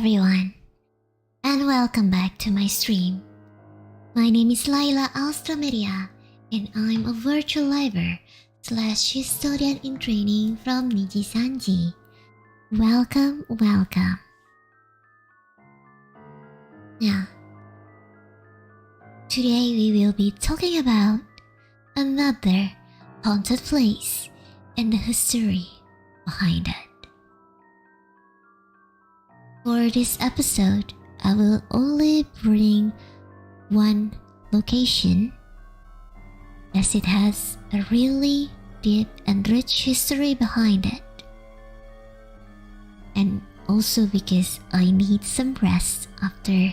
everyone, and welcome back to my stream. My name is Layla Alstroemeria, and I'm a virtual liver / historian in training from NIJISANJI. Welcome. Now, today we will be talking about another haunted place and the history behind it. For this episode, I will only bring one location as it has a really deep and rich history behind it. And also because I need some rest after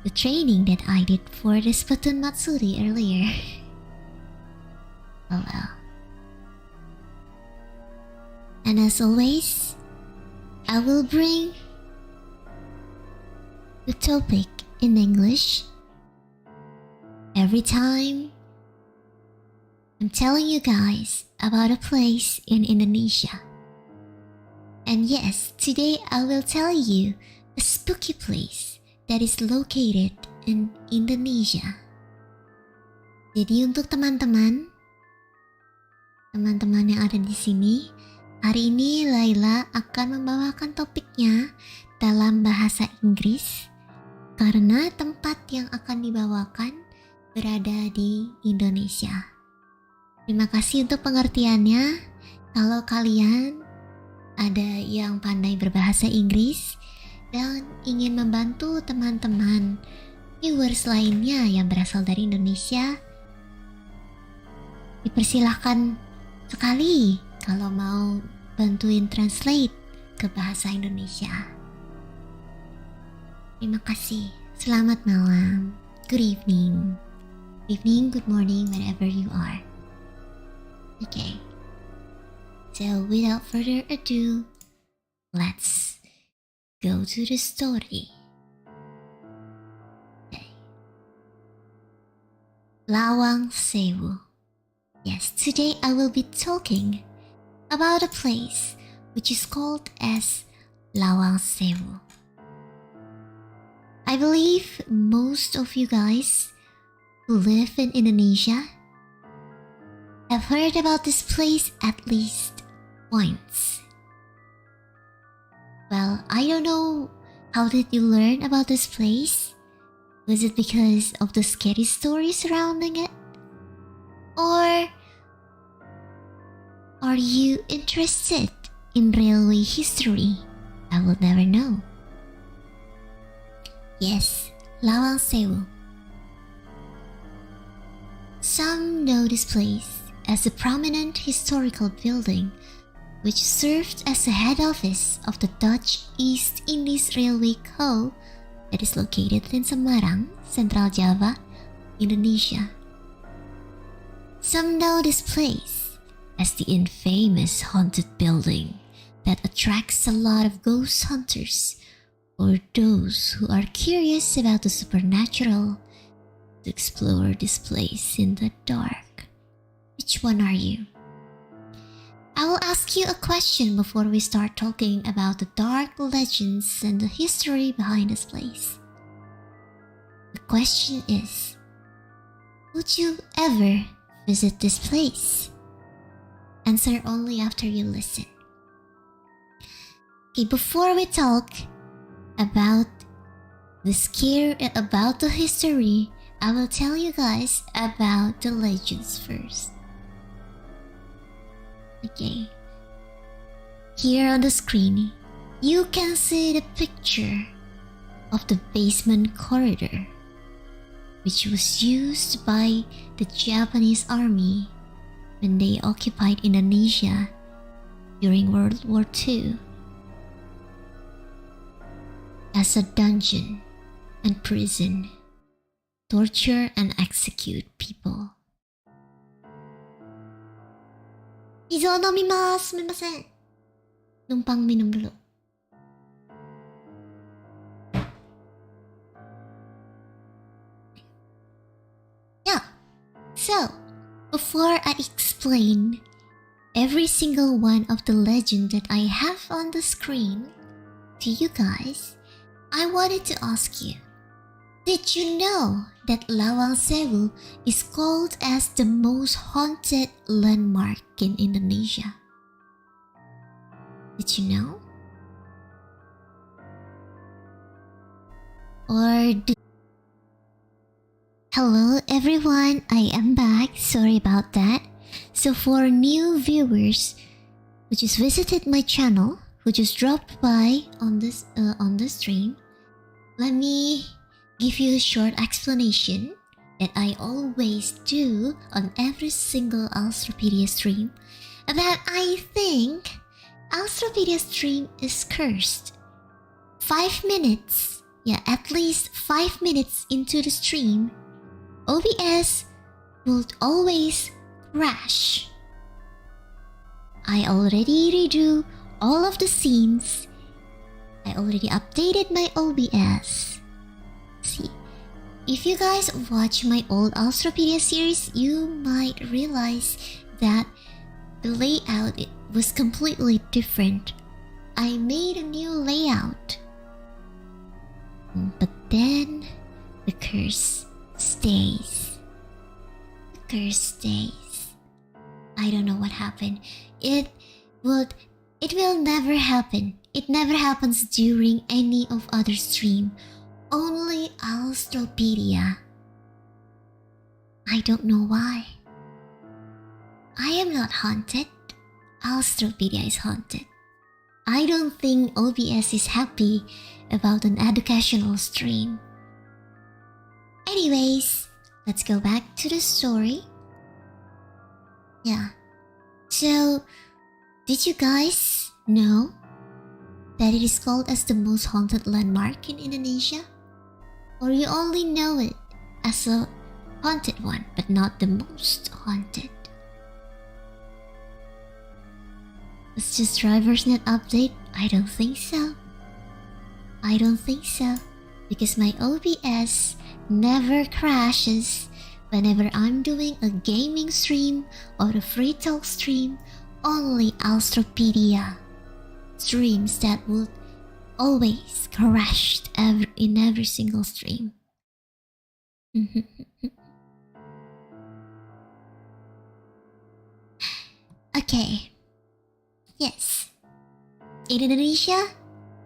the training that I did for the Splatoon Matsuri earlier. Oh well. And as always, I will bring the topic in English every time I'm telling you guys about a place in Indonesia. And yes, today I will tell you a spooky place that is located in Indonesia. Jadi untuk teman-teman yang ada di sini, hari ini Layla akan membawakan topiknya dalam bahasa Inggris karena tempat yang akan dibawakan berada di Indonesia. Terima kasih untuk pengertiannya. Kalau kalian ada yang pandai berbahasa Inggris dan ingin membantu teman-teman viewers lainnya yang berasal dari Indonesia, dipersilahkan sekali kalau mau bantuin translate ke bahasa Indonesia. Terima kasih. Selamat malam. Good evening. Good morning, wherever you are. Okay. So without further ado, let's go to the story. Okay. Lawang, Sewu. Yes, today I will be talking about a place which is called as Lawang, Sewu. I believe most of you guys who live in Indonesia have heard about this place at least once. Well, I don't know, how did you learn about this place? Was it because of the scary story surrounding it? Or are you interested in railway history? I will never know. Yes, Lawang, Sewu. Some know this place as a prominent historical building which served as the head office of the Dutch East Indies Railway Co. that is located in Semarang, Central Java, Indonesia. Some know this place as the infamous haunted building that attracts a lot of ghost hunters or those who are curious about the supernatural to explore this place in the dark. Which one are you? I will ask you a question before we start talking about the dark legends and the history behind this place. The question is, would you ever visit this place? Answer only after you listen. Okay, before we talk about the scare and about the history, I will tell you guys about the legends first. Okay. Here on the screen, you can see the picture of the basement corridor, which was used by the Japanese army when they occupied Indonesia during World War II. As a dungeon and prison, torture and execute people. 水を飲みます。すみません。numpang minum dulu. Yeah. So, before I explain every single one of the legend that I have on the screen to you guys, I wanted to ask you, did you know that Lawang Sewu is called as the most haunted landmark in Indonesia? Did you know? Hello everyone, I am back. Sorry about that. So for new viewers who just visited my channel, who just dropped by on the stream, let me give you a short explanation that I always do on every single Alstroepedia stream, that I think Alstroepedia stream is cursed. 5 minutes, at least 5 minutes into the stream, OBS would always crash. I already redo all of the scenes. I already updated my OBS. See, if you guys watch my old Alstroepedia series, you might realize that the layout was completely different. I made a new layout. But then the curse stays. The curse stays. I don't know what happened. It will never happen. It never happens during any of other stream. Only Alstroepedia. I don't know why. I am not haunted. Alstroepedia is haunted. I don't think OBS is happy about an educational stream. Anyways, let's go back to the story. So, did you guys know that it is called as the most haunted landmark in Indonesia? Or you only know it as a haunted one, but not the most haunted? It's just driver's net update? I don't think so. I don't think so, because my OBS never crashes whenever I'm doing a gaming stream or a free talk stream. Only Alstroepedia streams that would always crash in every single stream. Okay. Yes. In Indonesia,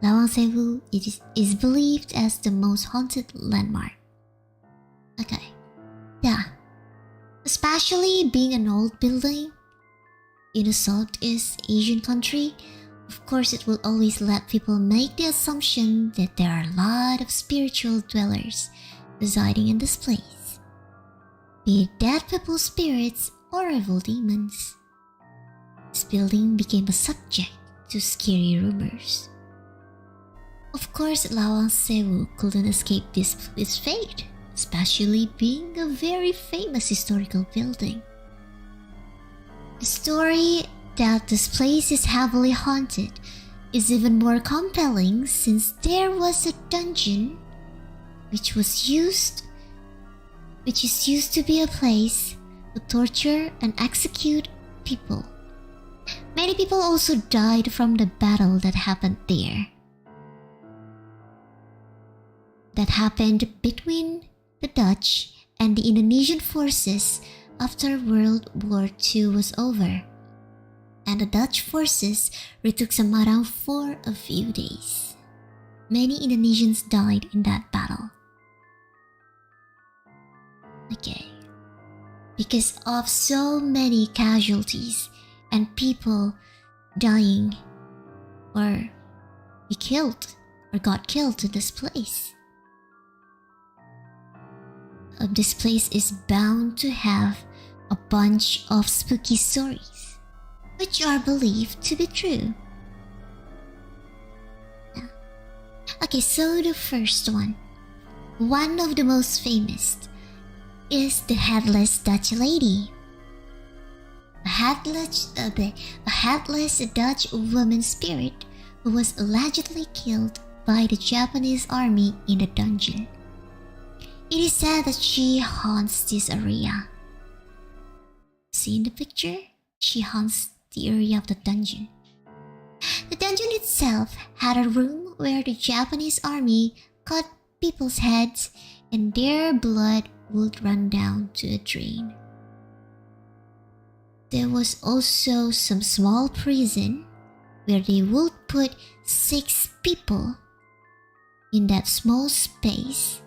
Lawang Sewu is believed as the most haunted landmark. Okay. Especially being an old building in a Southeast Asian country, of course it will always let people make the assumption that there are a lot of spiritual dwellers residing in this place, be it dead people's spirits or evil demons. This building became a subject to scary rumors. Of course, Lawang Sewu couldn't escape this fate, especially being a very famous historical building. The story that this place is heavily haunted is even more compelling, since there was a dungeon which is used to be a place to torture and execute people. Many people also died from the battle that happened there. That happened between the Dutch and the Indonesian forces after World War II was over, and the Dutch forces retook Semarang for a few days. Many Indonesians died in that battle. Okay. Because of so many casualties and people dying or be killed or got killed in this place. This place is bound to have a bunch of spooky stories, which are believed to be true. Okay, so the first one of the most famous, is the headless Dutch lady. A headless Dutch woman spirit who was allegedly killed by the Japanese army in the dungeon. It is said that she haunts this area. See in the picture? She haunts the area of the dungeon. The dungeon itself had a room where the Japanese army cut people's heads and their blood would run down to a drain. There was also some small prison where they would put 6 people in that small space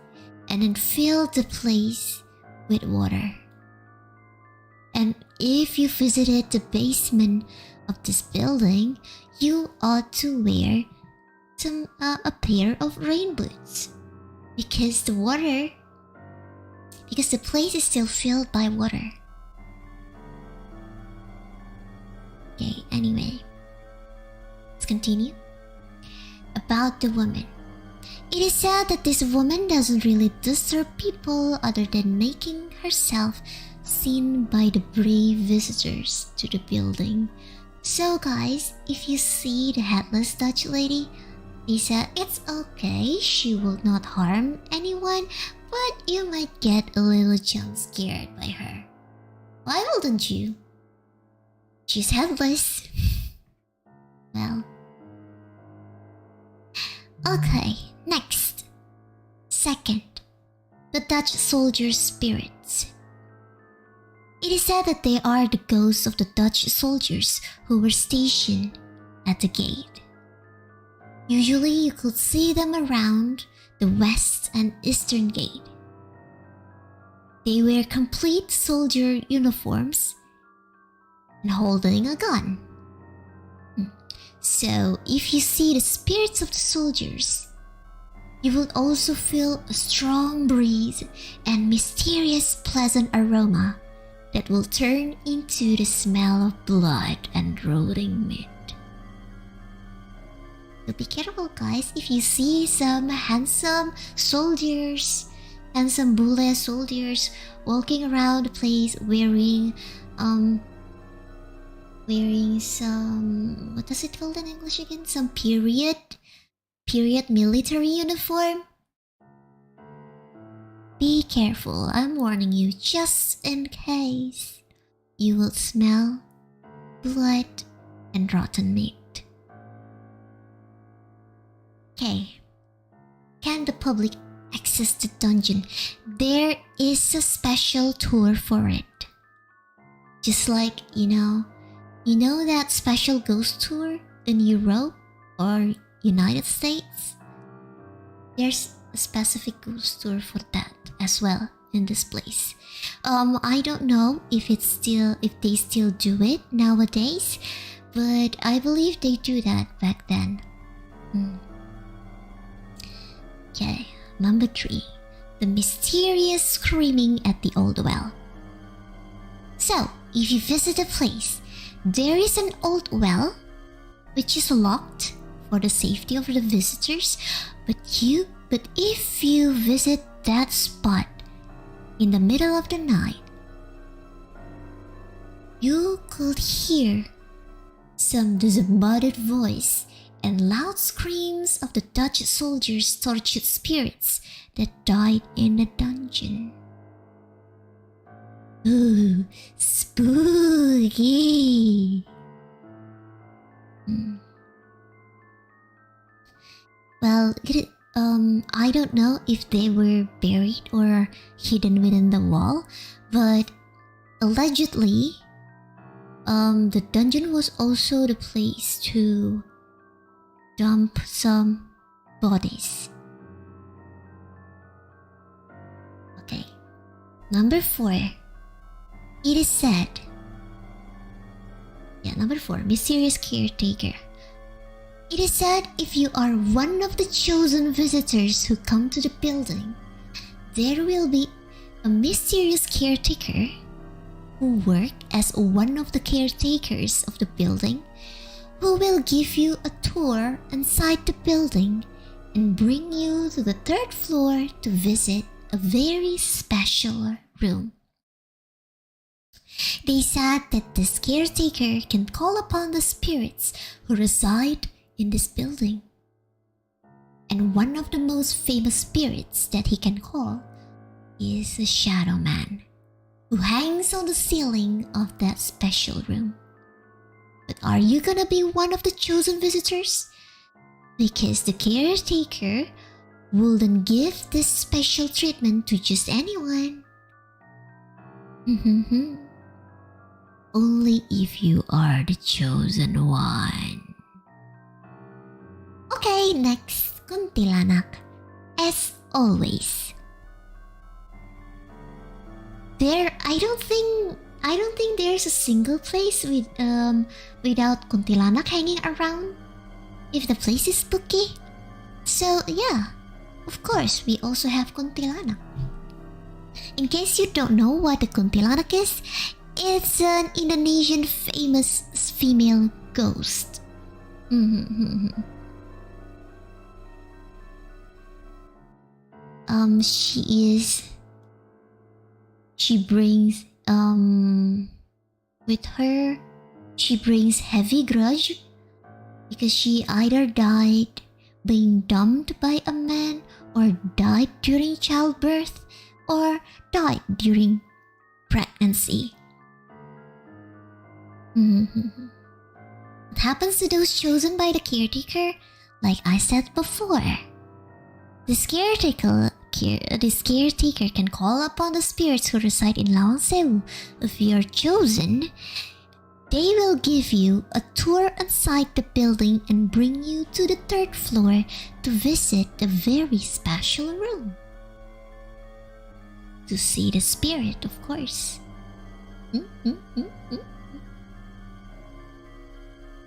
and then fill the place with water. And if you visited the basement of this building, you ought to wear a pair of rain boots because the place is still filled by water. Okay, anyway, let's continue. About the woman. It is said that this woman doesn't really disturb people other than making herself seen by the brave visitors to the building. So guys, if you see the headless Dutch lady, they said it's okay, she will not harm anyone, but you might get a little jump scared by her. Why wouldn't you? She's headless. Well. Okay, next. Second, the Dutch soldiers' spirits. It is said that they are the ghosts of the Dutch soldiers who were stationed at the gate. Usually you could see them around the west and eastern gate. They wear complete soldier uniforms and holding a gun. So if you see the spirits of the soldiers, you will also feel a strong breeze and mysterious pleasant aroma that will turn into the smell of blood and rotting meat. So be careful guys, if you see some handsome soldiers, handsome bule soldiers walking around the place wearing some, what does it called in English again? Some period military uniform. Be careful, I'm warning you, just in case you will smell blood and rotten meat. Okay, can the public access the dungeon? There is a special tour for it. Just like, you know that special ghost tour in Europe or United States? There's a specific ghost tour for that as well in this place. I don't know if they still do it nowadays, but I believe they do that back then. Okay, number 3. The mysterious screaming at the old well. So, if you visit a place, there is an old well which is locked for the safety of the visitors, but if you visit that spot in the middle of the night, you could hear some disembodied voice and loud screams of the Dutch soldiers' tortured spirits that died in the dungeon. Ooh, spooky! Well, I don't know if they were buried or hidden within the wall, but allegedly, the dungeon was also the place to dump some bodies. Okay, number 4. It is said. Number 4, mysterious caretaker. It is said if you are one of the chosen visitors who come to the building, there will be a mysterious caretaker who work as one of the caretakers of the building, who will give you a tour inside the building and bring you to the 3rd floor to visit a very special room. They said that this caretaker can call upon the spirits who reside in this building. And one of the most famous spirits that he can call is a shadow man who hangs on the ceiling of that special room. But are you gonna be one of the chosen visitors? Because the caretaker wouldn't give this special treatment to just anyone. Only if you are the chosen one. Okay, next, kuntilanak. As always. I don't think there's a single place without kuntilanak hanging around. If the place is spooky. So yeah, of course we also have kuntilanak. In case you don't know what a kuntilanak is, it's an Indonesian famous female ghost. She brings with her, she brings heavy grudge because she either died being dumped by a man, or died during childbirth, or died during pregnancy. What happens to those chosen by the caretaker? Like I said before, this caretaker can call upon the spirits who reside in Lawang, Sewu. If you are chosen, they will give you a tour inside the building and bring you to the 3rd floor to visit the very special room. To see the spirit, of course.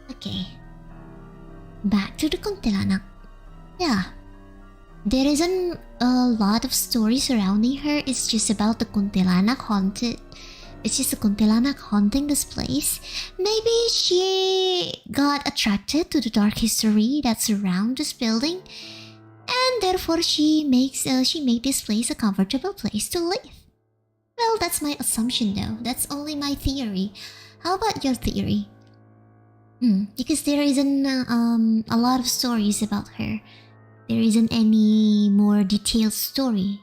Okay. Back to the kuntilanak. Yeah. There isn't a lot of stories surrounding her. It's just about the kuntilanak haunted. It's just a kuntilanak haunting this place. Maybe she got attracted to the dark history that surrounds this building, and therefore she made this place a comfortable place to live. Well, that's my assumption though. That's only my theory. How about your theory? Because there isn't a lot of stories about her. There isn't any more detailed story.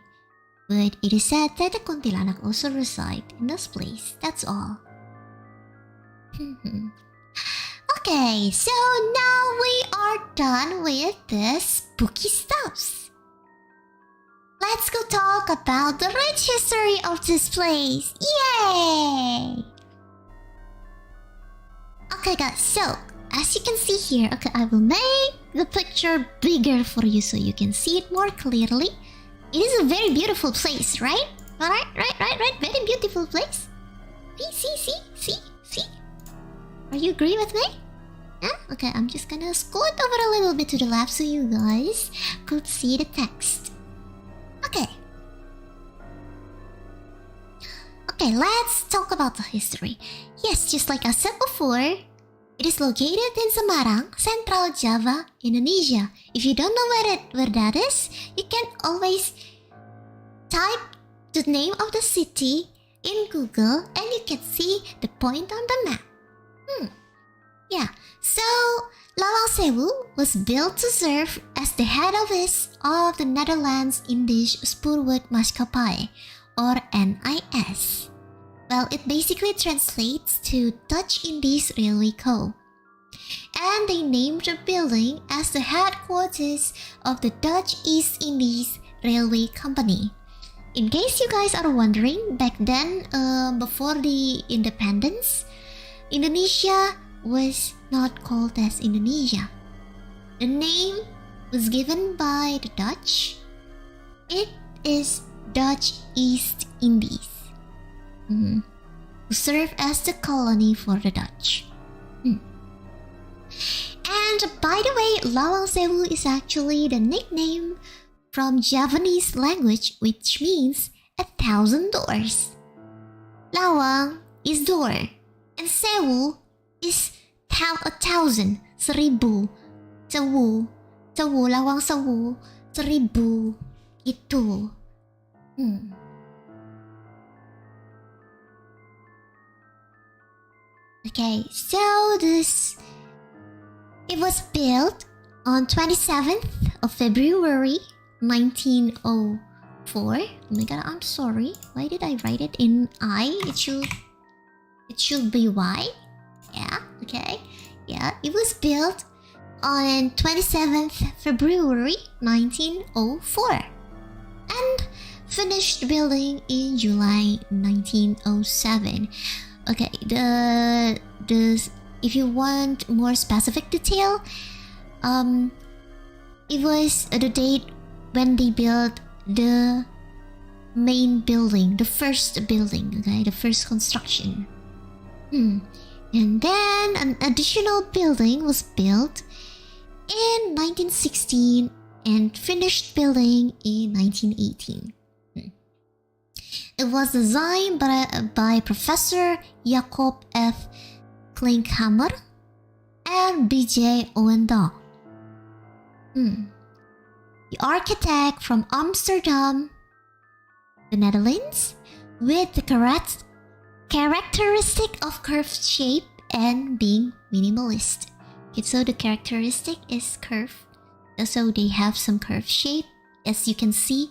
But it is said that the kuntilanak also reside in this place. That's all. Okay, so now we are done with the spooky stuffs. Let's go talk about the rich history of this place. Yay! Okay guys, so as you can see here, okay, I will make the picture bigger for you so you can see it more clearly. It is a very beautiful place, right? Alright, right. Very beautiful place. See? Are you agree with me? Huh? Okay, I'm just gonna scoot over a little bit to the left so you guys could see the text. Okay, let's talk about the history. Yes, just like I said before, it is located in Semarang, Central Java, Indonesia. If you don't know where that is, you can always type the name of the city in Google and you can see the point on the map. Yeah, so Lawang Sewu was built to serve as the head office of the Netherlands Indisch Spoorweg Maatschappij, or NIS. Well, it basically translates to Dutch Indies Railway Co. And they named the building as the headquarters of the Dutch East Indies Railway Company. In case you guys are wondering, back then, before the independence, Indonesia was not called as Indonesia. The name was given by the Dutch. It is Dutch East Indies. Who served as the colony for the Dutch. And by the way, Lawang Sewu is actually the nickname from Javanese language, which means 1,000 doors. Lawang is door, and Sewu is 1,000, 1,000. Sewu, Lawang Sewu, 1,000. Itu. Okay, so it was built on 27th of February 1904. Oh my god, I'm sorry. Why did I write it in I? It should be Y. Yeah, okay. Yeah, it was built on 27th February 1904 and finished building in July 1907. Okay, the if you want more specific detail, it was the date when they built the main building, the first building, okay, the first construction. And then an additional building was built in 1916 and finished building in 1918. It was designed by Professor Jacob F. Klinkhammer and B.J. Owendahl. The architect from Amsterdam, the Netherlands, with the characteristic of curved shape and being minimalist. Okay, so the characteristic is curve. So they have some curved shape, as you can see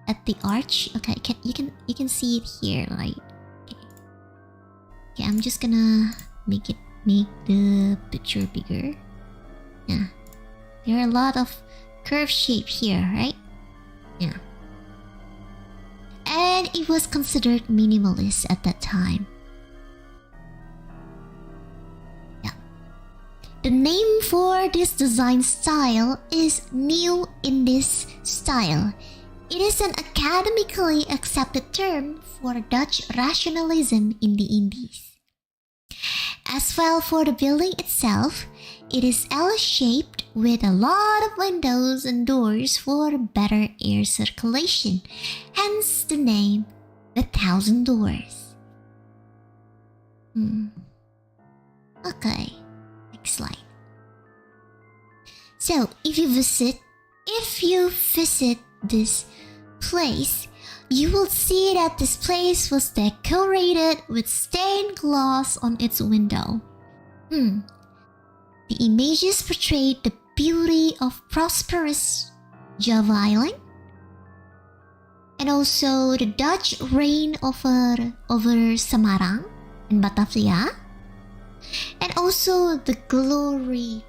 at the arch. Okay, you can see it here, right? Okay, I'm just gonna make the picture bigger. Yeah, there are a lot of curved shape here, right? Yeah. And it was considered minimalist at that time. Yeah. The name for this design style is New Indies style. It is an academically accepted term for Dutch rationalism in the Indies. As well, for the building itself, it is L-shaped with a lot of windows and doors for better air circulation, hence the name The Thousand Doors. Okay, next slide. So, if you visit this place, you will see that this place was decorated with stained glass on its window. The images portrayed the beauty of prosperous Java Island and also the Dutch reign over Semarang and Batavia, and also the glory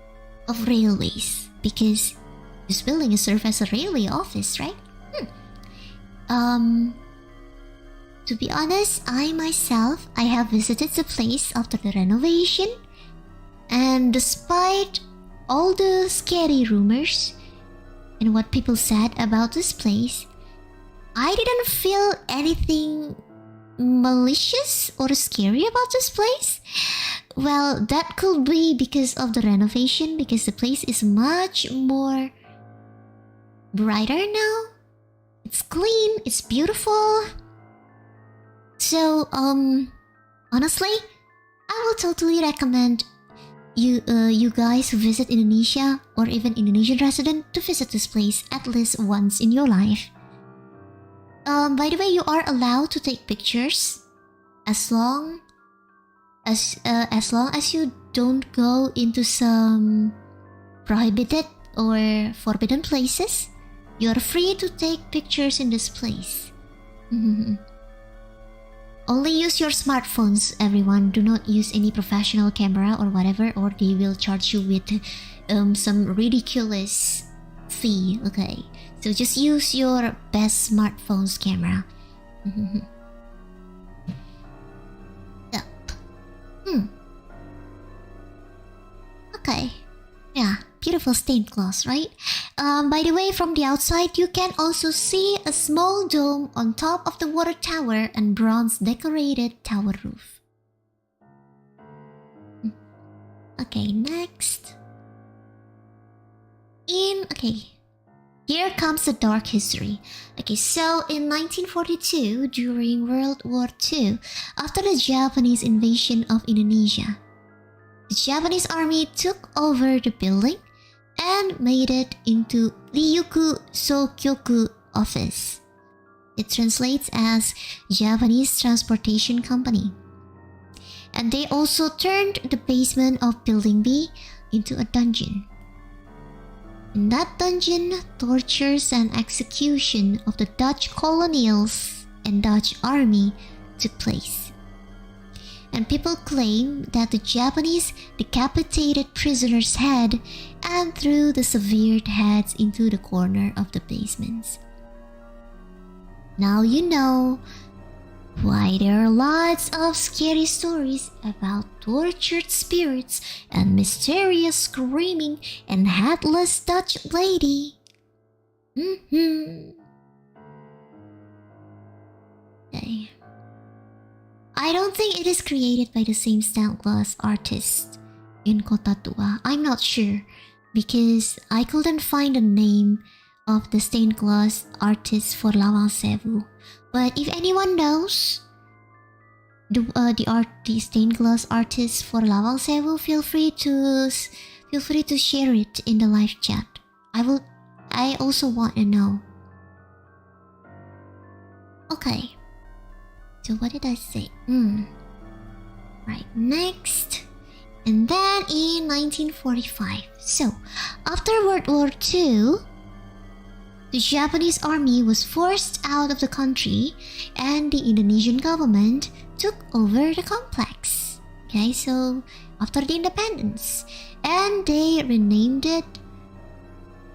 of railways, because this building is served as a railway office, right? To be honest, I have visited the place after the renovation, and despite all the scary rumors and what people said about this place, I didn't feel anything malicious or scary about this place. Well, that could be because of the renovation, because the place is much more brighter now. It's clean, it's beautiful. So, honestly, I will totally recommend you guys who visit Indonesia or even Indonesian resident to visit this place at least once in your life. By the way, you are allowed to take pictures as long as you don't go into some prohibited or forbidden places. You are free to take pictures in this place. Only use your smartphones, everyone. Do not use any professional camera or whatever, or they will charge you with some ridiculous fee, okay? So just use your best smartphone's camera. Okay. Yeah, beautiful stained glass, right? By the way, from the outside, you can also see a small dome on top of the water tower and bronze decorated tower roof. Okay, next. Here comes the dark history. Okay, so in 1942, during World War II, after the Japanese invasion of Indonesia, the Japanese army took over the building and made it into Ryuku Sokyoku Office. It translates as Japanese Transportation Company. And they also turned the basement of Building B into a dungeon. In that dungeon, tortures and execution of the Dutch colonials and Dutch army took place. and people claim that the Japanese decapitated prisoners' head and threw the severed heads into the corner of the basements. Now you know why there are lots of scary stories about tortured spirits and mysterious screaming and headless Dutch lady. Okay. I don't think it is created by the same stained glass artist in Kota Tua. I'm not sure because I couldn't find the name of the stained glass artist for Lawang Sewu. But if anyone knows the stained glass artist for Lawang Sewu, feel free to share it in the live chat. I also want to know. Okay. So what did I say? Right, next. And then in 1945. So, after World War II, the Japanese army was forced out of the country and the Indonesian government took over the complex. Okay, so after the independence. And they renamed it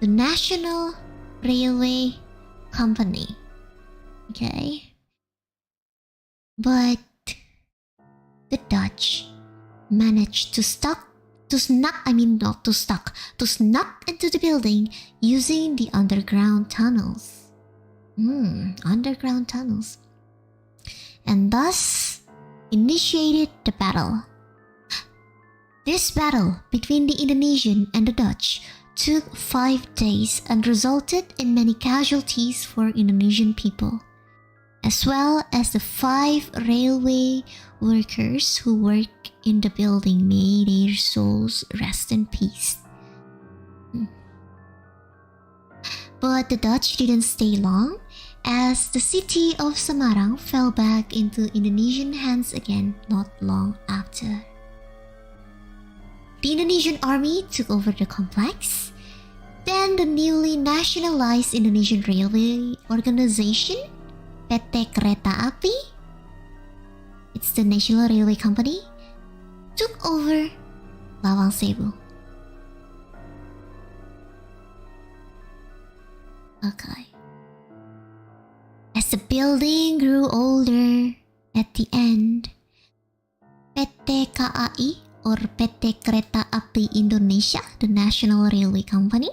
the National Railway Company. Okay. But the Dutch managed to snuck into the building using the underground tunnels. Underground tunnels. And thus initiated the battle. This battle between the Indonesian and the Dutch took 5 days and resulted in many casualties for Indonesian people, as well as the 5 railway workers who work in the building. May their souls rest in peace. But the Dutch didn't stay long, as the city of Semarang fell back into Indonesian hands again not long after. The Indonesian army took over the complex. Then the newly nationalized Indonesian Railway Organization, PT Kereta Api, it's the National Railway Company, took over Lawang Sewu. Okay. As the building grew older, at the end, PT KAI or PT Kereta Api Indonesia, the National Railway Company,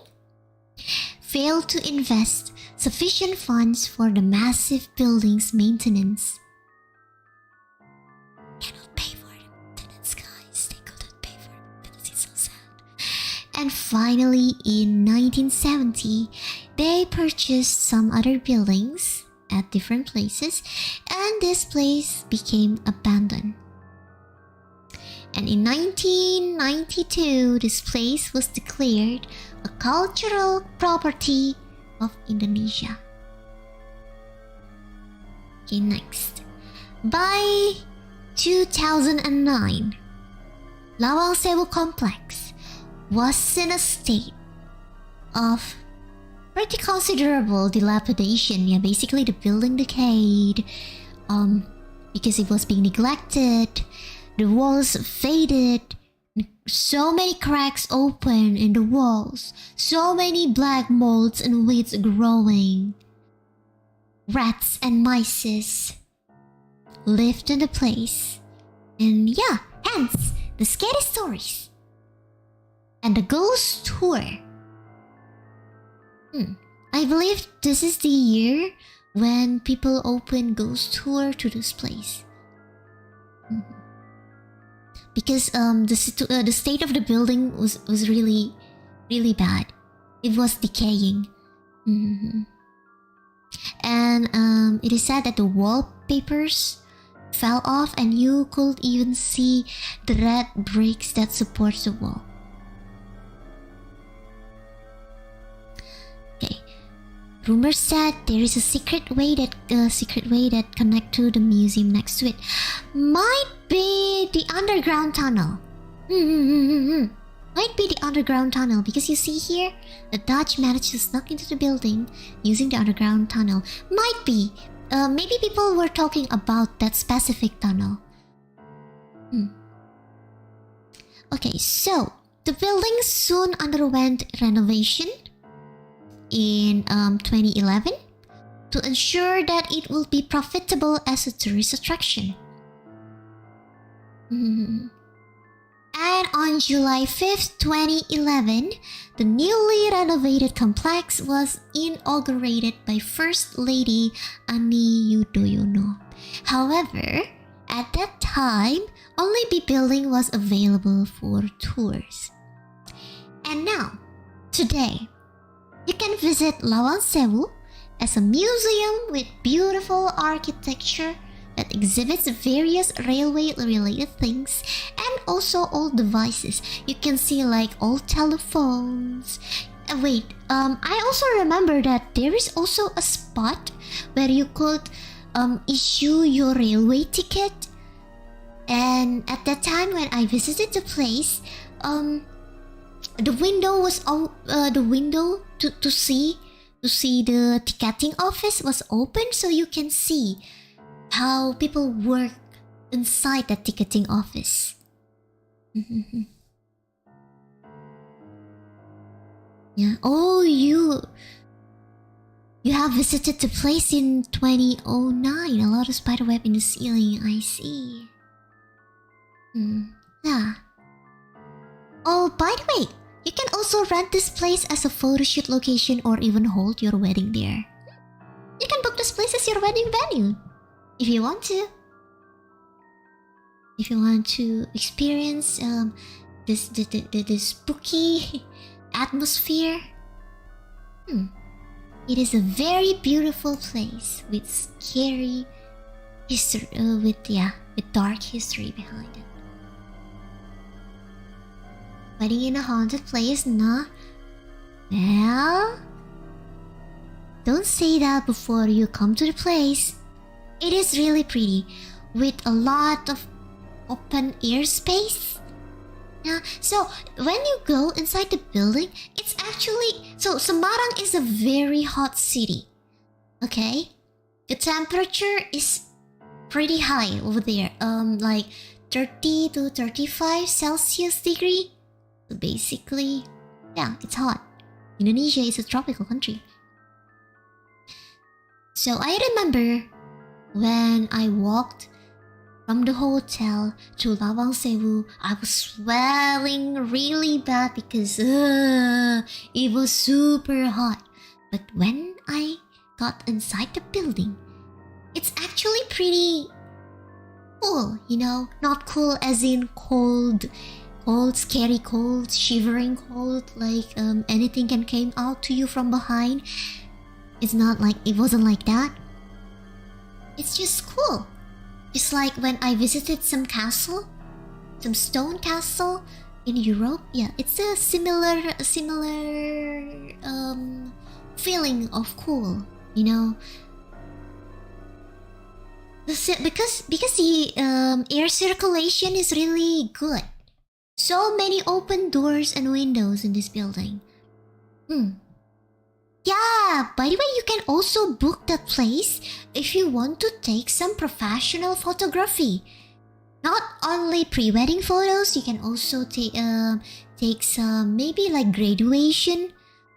failed to invest sufficient funds for the massive building's maintenance. Cannot pay for the maintenance, guys. They couldn't pay for the maintenance. It's so sad. And finally, in 1970, they purchased some other buildings at different places, and this place became abandoned. And in 1992, this place was declared a cultural property of Indonesia. Okay, next. By 2009, Lawang Sewu complex was in a state of pretty considerable dilapidation. Yeah, basically the building decayed because it was being neglected. The walls faded, so many cracks open in the walls, so many black molds and weeds growing. Rats and mice lived in the place. And yeah, hence the scary stories. And the ghost tour. I believe this is the year when people open ghost tour to this place. Because the state of the building was really bad. It was decaying. And it is said that the wallpapers fell off and you could even see the red bricks that support the wall. Okay. Rumors said there is a secret way that connect to the museum next to it. Might be the underground tunnel. Might be the underground tunnel, because you see here, the Dutch managed to sneak into the building using the underground tunnel. Might be. Maybe people were talking about that specific tunnel. Okay, so the building soon underwent renovation in 2011 to ensure that it will be profitable as a tourist attraction. And on July 5th, 2011, the newly renovated complex was inaugurated by First Lady Ani Yudhoyono. However, at that time, only the building was available for tours. And now, today, you can visit Lawang Sewu as a museum with beautiful architecture that exhibits various railway-related things and also old devices. You can see like old telephones. I also remember that there is also a spot where you could issue your railway ticket. And at that time when I visited the place, the window was the window to see the ticketing office was open, so you can see how people work inside the ticketing office. Yeah. Oh, you have visited the place in 2009. A lot of spiderweb in the ceiling. I see. Yeah. Oh, by the way, you can also rent this place as a photo shoot location or even hold your wedding there. You can book this place as your wedding venue if you want to. If you want to experience the spooky atmosphere. It is a very beautiful place with scary history, with dark history behind it. Wedding in a haunted place, nah? Well, don't say that before you come to the place. It is really pretty, with a lot of open air space. Yeah, so when you go inside the building, it's actually... So Semarang is a very hot city. Okay? The temperature is pretty high over there. Like 30 to 35 Celsius degree. So basically, yeah, it's hot. Indonesia is a tropical country. So I remember when I walked from the hotel to Lawang Sewu, I was swelling really bad because it was super hot. But when I got inside the building, it's actually pretty cool, you know? Not cool as in cold, scary cold, shivering cold, like anything can come out to you from behind. It's not like, it wasn't like that. It's just cool. It's like when I visited some stone castle in Europe. Yeah, it's a similar feeling of cool, you know. Because the air circulation is really good. So many open doors and windows in this building. Yeah, by the way, you can also book that place if you want to take some professional photography. Not only pre-wedding photos, you can also take some maybe like graduation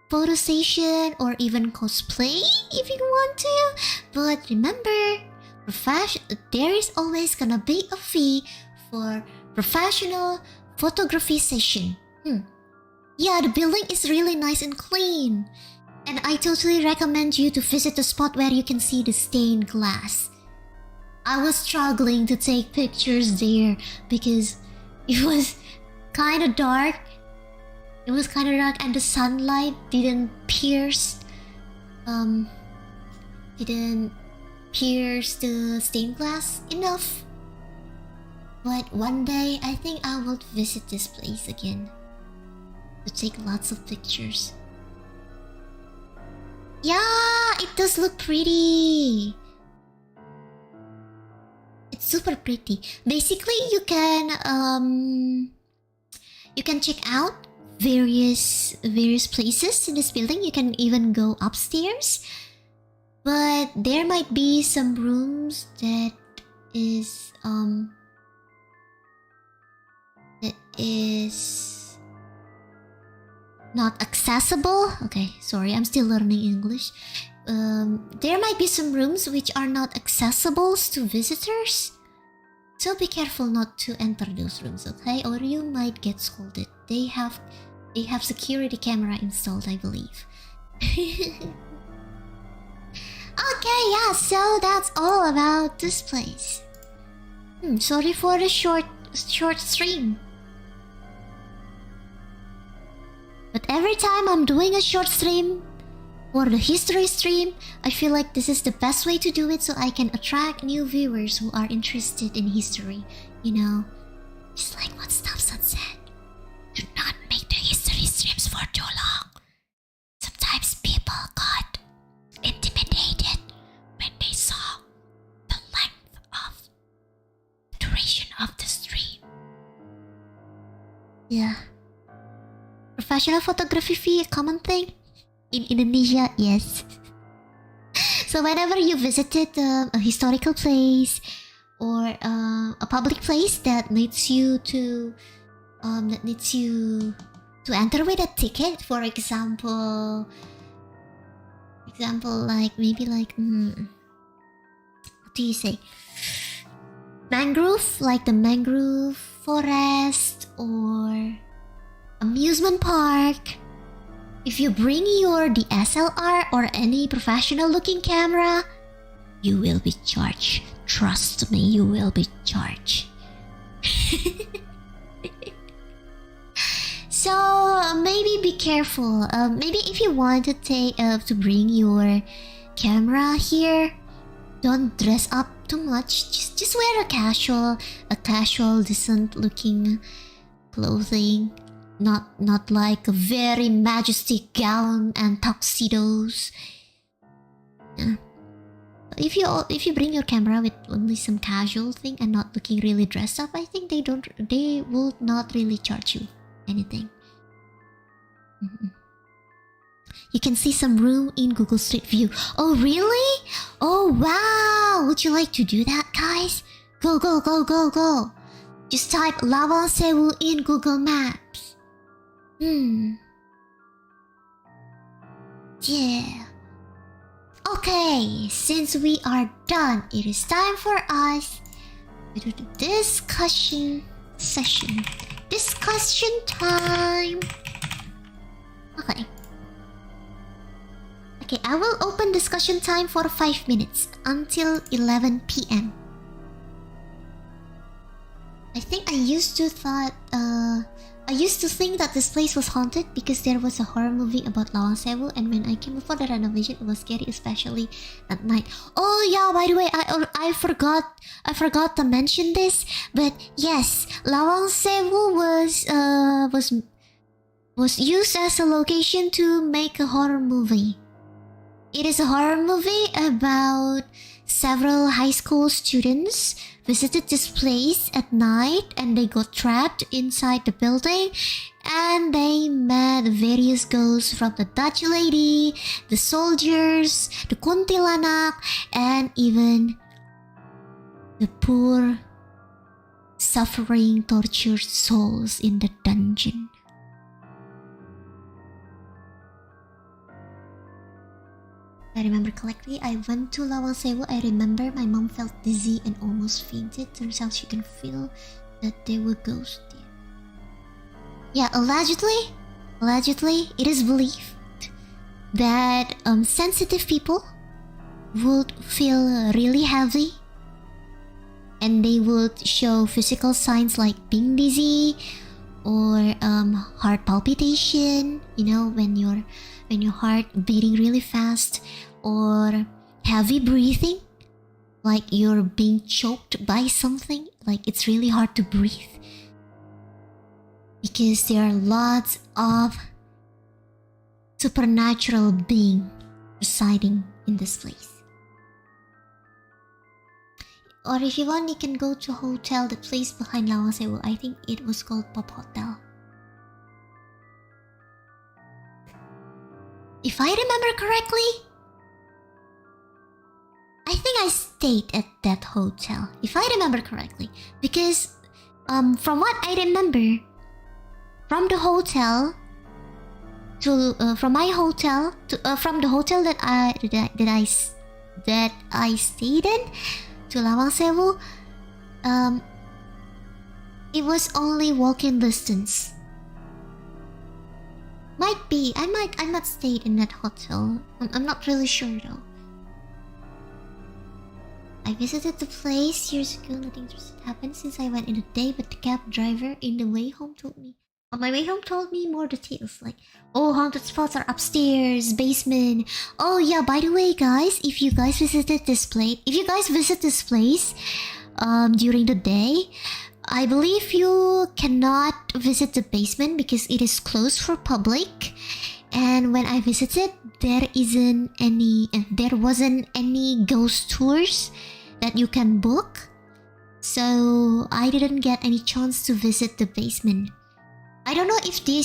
photo session or even cosplay if you want to. But remember, there is always gonna be a fee for professional photography session. Yeah, the building is really nice and clean. And I totally recommend you to visit the spot where you can see the stained glass. I was struggling to take pictures there because it was kind of dark. It was kind of dark and the sunlight didn't pierce the stained glass enough. But one day, I think I will visit this place again to take lots of pictures. Yeah, it does look pretty. It's super pretty. Basically, you can check out various places in this building. You can even go upstairs, but there might be some rooms that is is not accessible. Okay, sorry, I'm still learning English. There might be some rooms which are not accessible to visitors. So be careful not to enter those rooms, okay? Or you might get scolded. They have security camera installed, I believe. Okay, yeah, so that's all about this place. Sorry for the short stream. But every time I'm doing a short stream or the history stream, I feel like this is the best way to do it so I can attract new viewers who are interested in history. You know, just like what Stuffson said. Do not make the history streams for too long. Sometimes people got intimidated when they saw the length of duration of the stream. Yeah. Professional photography fee a common thing? In Indonesia, yes. So whenever you visited a historical place or a public place that needs you to enter with a ticket, for example, like maybe like what do you say? Mangrove, like the mangrove forest or amusement park. If you bring your DSLR or any professional looking camera, you will be charged. Trust me, you will be charged. So maybe be careful. Maybe if you want to to bring your camera here, don't dress up too much. Just wear a casual, decent looking clothing. Not like a very majestic gown and tuxedos. Yeah. If you bring your camera with only some casual thing and not looking really dressed up, I think they will not really charge you anything. You can see some room in Google Street View. Oh really? Oh wow! Would you like to do that, guys? Go! Just type Lawang Sewu in Google Maps. Yeah. Okay, since we are done, it is time for us to do the discussion session. Discussion time. Okay, I will open discussion time for 5 minutes until 11 p.m. I think I used to think that this place was haunted because there was a horror movie about Lawang Sewu, and when I came for the renovation, it was scary, especially at night. Oh yeah, by the way, I forgot to mention this, but yes, Lawang Sewu was used as a location to make a horror movie. It is a horror movie about several high school students visited this place at night and they got trapped inside the building, and they met various ghosts from the Dutch lady, the soldiers, the kuntilanak, and even the poor, suffering, tortured souls in the dungeon. I remember correctly, I went to Lawang Sewu. I remember my mom felt dizzy and almost fainted. Turns out she can feel that there were ghosts there. Yeah, allegedly, it is believed that sensitive people would feel really heavy, and they would show physical signs like being dizzy or heart palpitation. You know, when your heart beating really fast, or heavy breathing, like you're being choked by something, like it's really hard to breathe because there are lots of supernatural beings residing in this place. Or if you want, you can go to a hotel, the place behind Lawang Sewu. I think it was called Pop Hotel. If I remember correctly, I think I stayed at that hotel. If I remember correctly, because from what I remember, from the hotel to from my hotel to from the hotel that I stayed in to Lawang Sewu, it was only walking distance. Might be. I might stayed in that hotel. I'm not really sure though. I visited the place years ago. Nothing interesting happened since I went in the day, but the cab driver in the way home told me. On my way home told me more details like, oh, haunted spots are upstairs, basement. Oh yeah, by the way guys, if you guys visit this place during the day, I believe you cannot visit the basement because it is closed for public. And when I visited, there wasn't any ghost tours that you can book. So I didn't get any chance to visit the basement. I don't know if they're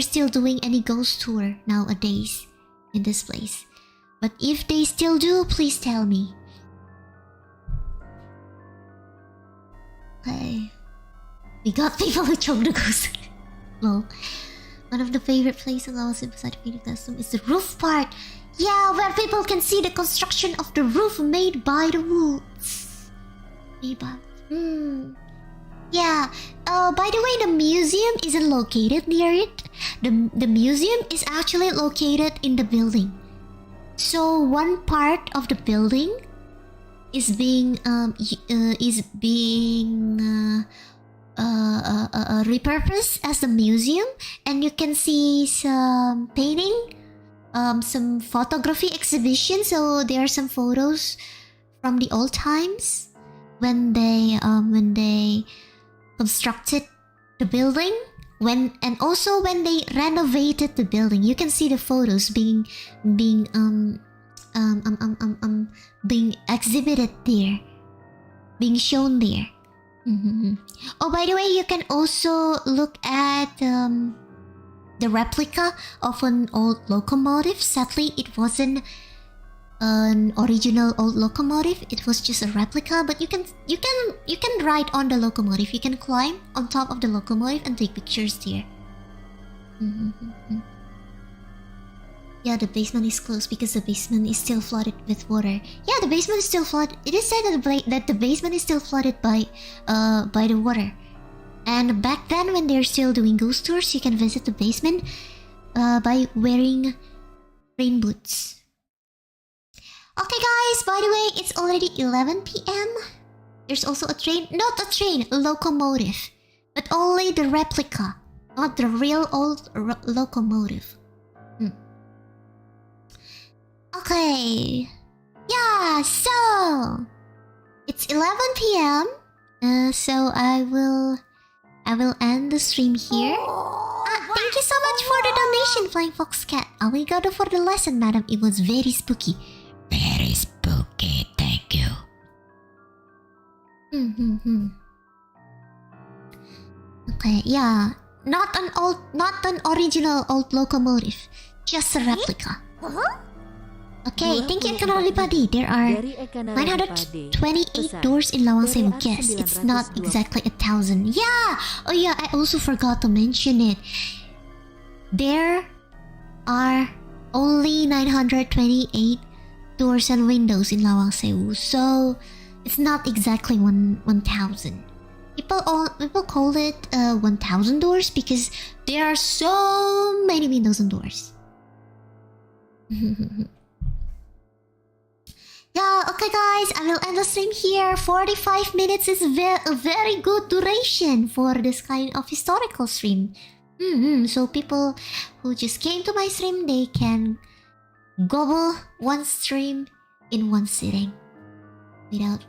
still doing any ghost tour nowadays in this place. But if they still do, please tell me. Okay. We got people who choke the ghost. Lol. One of the favorite places I was in beside the painting classroom is the roof part. Yeah, where people can see the construction of the roof made by the woods. Yeah. By the way, the museum isn't located near it. The museum is actually located in the building. So one part of the building is being repurposed as a museum, and you can see some painting, some photography exhibition. So there are some photos from the old times when they constructed the building, and also when they renovated the building. You can see the photos being exhibited there, being shown there. Oh, by the way, you can also look at the replica of an old locomotive. Sadly, it wasn't an original old locomotive. It was just a replica, but you can ride on the locomotive. You can climb on top of the locomotive and take pictures there. Yeah, the basement is closed because the basement is still flooded with water. Yeah, the basement is still flooded. It is said that the basement is still flooded by the water. And back then, when they're still doing ghost tours, you can visit the basement by wearing rain boots. Okay guys, by the way, it's already 11 p.m. There's also a train, not a train, a locomotive. But only the replica, not the real old locomotive. Okay. Yeah, so it's 11 p.m. So I will end the stream here. Thank you so much for the donation, Flying Fox Cat. I will go for the lesson, madam. It was very spooky. Very spooky, thank you. Okay, yeah. Not an original old locomotive. Just a replica. Okay, thank you, Kecuali Layla. There are 928 doors in Lawang Sewu. Yes, it's not exactly 1,000. Yeah! Oh yeah, I also forgot to mention it. There are only 928 doors and windows in Lawang Sewu, so it's not exactly 1,000. People call it 1,000 doors because there are so many windows and doors. Yeah, okay guys, I will end the stream here. 45 minutes is a very good duration for this kind of historical stream. So people who just came to my stream, they can gobble one stream in one sitting without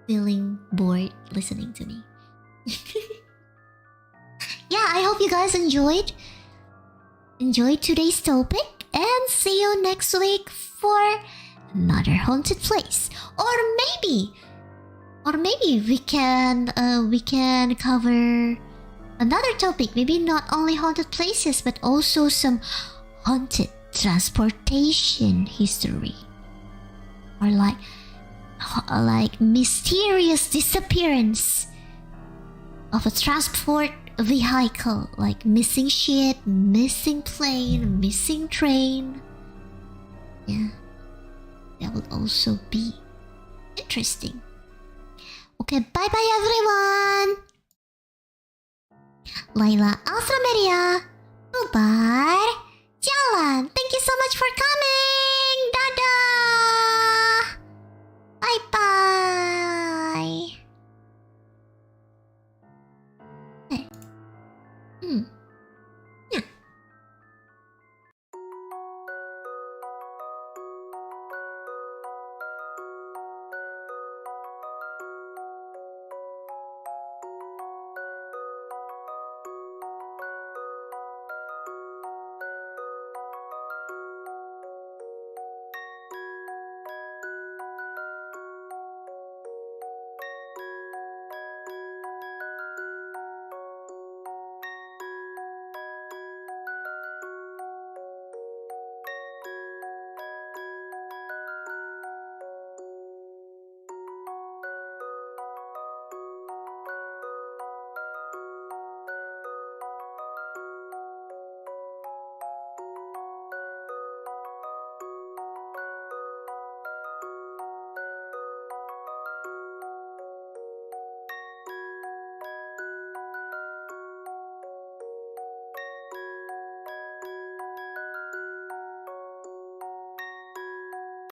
feeling bored listening to me. Yeah, I hope you guys enjoyed today's topic, and see you next week for another haunted place. Or maybe we can cover another topic. Maybe not only haunted places, but also some haunted transportation history, or like mysterious disappearance of a transport vehicle, like missing ship, missing plane, missing train. Yeah, that would also be interesting. Okay, bye bye everyone. Layla Alstroemeria, bubar jalan. Thank you so much for coming.